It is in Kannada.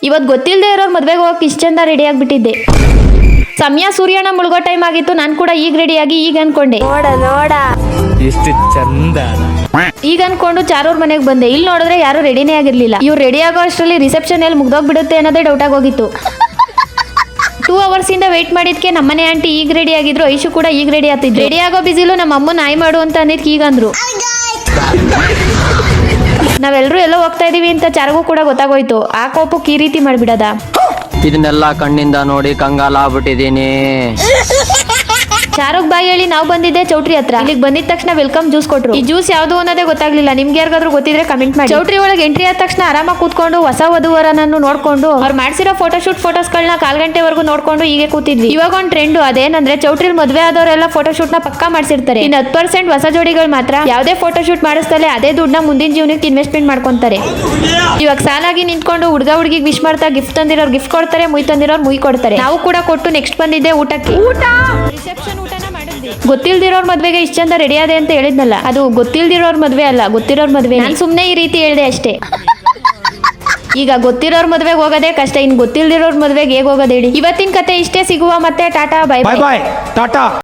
ಇವತ್ತು ಗೊತ್ತಿಲ್ಲದೆ ಇರೋರು ಮದ್ವೆಗೆ ಹೋಗಕ್ಕೆ ಇಷ್ಟ ಚಂದ ರೆಡಿ ಆಗಿಬಿಟ್ಟಿದ್ದೆ. ಸಮಯ ಸೂರ್ಯನ ಮುಳುಗೋ ಟೈಮ್ ಆಗಿತ್ತು. ನಾನು ಕೂಡ ಈಗ ರೆಡಿಯಾಗಿ ಈಗ ಅನ್ಕೊಂಡೆ ನೋಡ ಎಷ್ಟು ಚಂದ. ಈಗ ಅನ್ಕೊಂಡು ಚಾರೂರ್ ಮನೆಗೆ ಬಂದೆ. ಇಲ್ಲಿ ನೋಡಿದ್ರೆ ಯಾರು ರೆಡಿನೇ ಆಗಿರ್ಲಿಲ್ಲ. ಇವ್ರು ರೆಡಿ ಆಗೋ ಅಷ್ಟರಲ್ಲಿ ರಿಸೆಪ್ಷನ್ ಎಲ್ಲಿ ಮುಗ್ದೋಗ್ಬಿಡುತ್ತೆ ಅನ್ನೋದೇ ಡೌಟ್ ಆಗೋಗಿತ್ತು. 2 hours ಇಂದ ವೇಟ್ ಮಾಡಿದ್ಕೆ ನಮ್ಮನೆ ಆಂಟಿ ಈಗ ರೆಡಿ ಆಗಿದ್ರು. ಐಶು ಕೂಡ ಈಗ ರೆಡಿ ಆಗ್ತಿದ್ರು. ರೆಡಿ ಆಗೋ ಬಿಸಿಲು ನಮ್ಮ ಅಮ್ಮ ನಾಯಿ ಮಾಡು ಅಂತ ಅಂದಿದ್ಕೆ ಈಗ ಅಂದ್ರು. ನಾವೆಲ್ಲರೂ ಎಲ್ಲೋ ಹೋಗ್ತಾ ಇದೀವಿ ಅಂತ ಚಾರಗೂ ಕೂಡ ಗೊತ್ತಾಗೋಯ್ತು. ಆ ಕೋಪಕ್ಕೆ ಈ ರೀತಿ ಮಾಡ್ಬಿಡದ. ಇದನ್ನೆಲ್ಲ ಕಣ್ಣಿಂದ ನೋಡಿ ಕಂಗಾಲ ಆಗ್ಬಿಟ್ಟಿದೀನಿ. ಚಾರುಗ್ ಬಾಯಿ ಹೇಳಿ ನಾವು ಬಂದಿದ್ದೆ ಚೌಟ್ರಿ ಹತ್ರ. ಇಲ್ಲಿಗೆ ಬಂದಿದ ತಕ್ಷಣ ವೆಲ್ಕಮ್ ಜ್ಯೂಸ್ ಕೊಟ್ರು. ಈ ಜ್ಯೂಸ್ ಯಾವ್ದು ಅನ್ನೋದೇ ಗೊತ್ತಾಗ್ಲಿಲ್ಲ. ನಿಮ್ಗೆ ಯಾರಿಗಾದ್ರೂ ಗೊತ್ತಿದ್ರೆ ಕಮೆಂಟ್ ಮಾಡಿ. ಚೌಟ್ರಿ ಒಳಗೆ ಎಂಟ್ರಿ ಆದ ತಕ್ಷಣ ಆರಾಮಾಗಿ ಕೂತ್ಕೊಂಡು ಹೊಸ ವಧುವರನನ್ನು ನೋಡ್ಕೊಂಡು ಅವ್ರು ಮಾಡ್ಸಿರೋ ಫೋಟೋಸ್ಗಳನ್ನ 1/4 ಗಂಟೆವರೆಗೂ ನೋಡ್ಕೊಂಡು ಹೀಗೆ ಕೂತಿದ್ವಿ. ಇವಾಗ ಒಂದು ಟ್ರೆಂಡ್ ಅದೇನಂದ್ರೆ ಚೌಟ್ರಿಲ್ ಮದ್ವೆ ಆದವರೆಲ್ಲ ಫೋಟೋಶೂಟ್ ನ ಪಕ್ಕಾ ಮಾಡ್ಸಿರ್ತಾರೆ. ಇನ್ನು 10% ಹೊಸ ಜೋಡಿಗಳು ಮಾತ್ರ ಯಾವುದೇ ಫೋಟೋಶೂಟ್ ಮಾಡಿಸ್ತಲೇ ಅದೇ ದುಡ್ಡನ್ನ ಮುಂದಿನ ಜೀವನಕ್ಕೆ ಇನ್ವೆಸ್ಟ್ಮೆಂಟ್ ಮಾಡ್ಕೊಂತಾರೆ. ಇವಾಗ ಸಾಲಾಗಿ ನಿಂತ್ಕೊಂಡು ಹುಡುಗ ಹುಡುಗಿಗೆ ವಿಶ್ ಮಾಡ್ತಾ ಗಿಫ್ಟ್ ತಂದಿರೋರು ಗಿಫ್ಟ್ ಕೊಡ್ತಾರೆ, ಮುಯ್ ತಂದಿರೋರು ಮುಯ್ ಕೊಡ್ತಾರೆ. ನಾವು ಕೂಡ ಕೊಟ್ಟು ನೆಕ್ಸ್ಟ್ ಬಂದಿದ್ದೆ ಊಟಕ್ಕೆ. ರಿಸೆಪ್ಷನ್ ಊಟನ ಮಾಡಿದ್ವಿ. ಗೊತ್ತಿಲ್ದಿರೋರ್ ಮದ್ವೆಗೆ ಇಷ್ಟ ಚಂದ ರೆಡಿ ಆದೆ ಅಂತ ಹೇಳಿದ್ನಲ್ಲ, ಅದು ಗೊತ್ತಿಲ್ದಿರೋರ್ ಮದ್ವೆ ಅಲ್ಲ, ಗೊತ್ತಿರೋರ್ ಮದ್ವೆ. ನಾನು ಸುಮ್ನೆ ಈ ರೀತಿ ಹೇಳ್ದೆ ಅಷ್ಟೇ. ಈಗ ಗೊತ್ತಿರೋರ್ ಮದ್ವೆಗೆ ಹೋಗೋದೇ ಕಷ್ಟ, ಇನ್ ಗೊತ್ತಿಲ್ದಿರೋರ್ ಮದ್ವೆಗೆ ಹೇಗೆ ಹೋಗೋದು ಹೇಳಿ. ಇವತ್ತಿನ ಕತೆ ಇಷ್ಟೇ. ಸಿಗುವ ಮತ್ತೆ ಟಾಟಾ ಬೈ ಬಾಯ್ ಬಾಯ್ ಟಾಟಾ.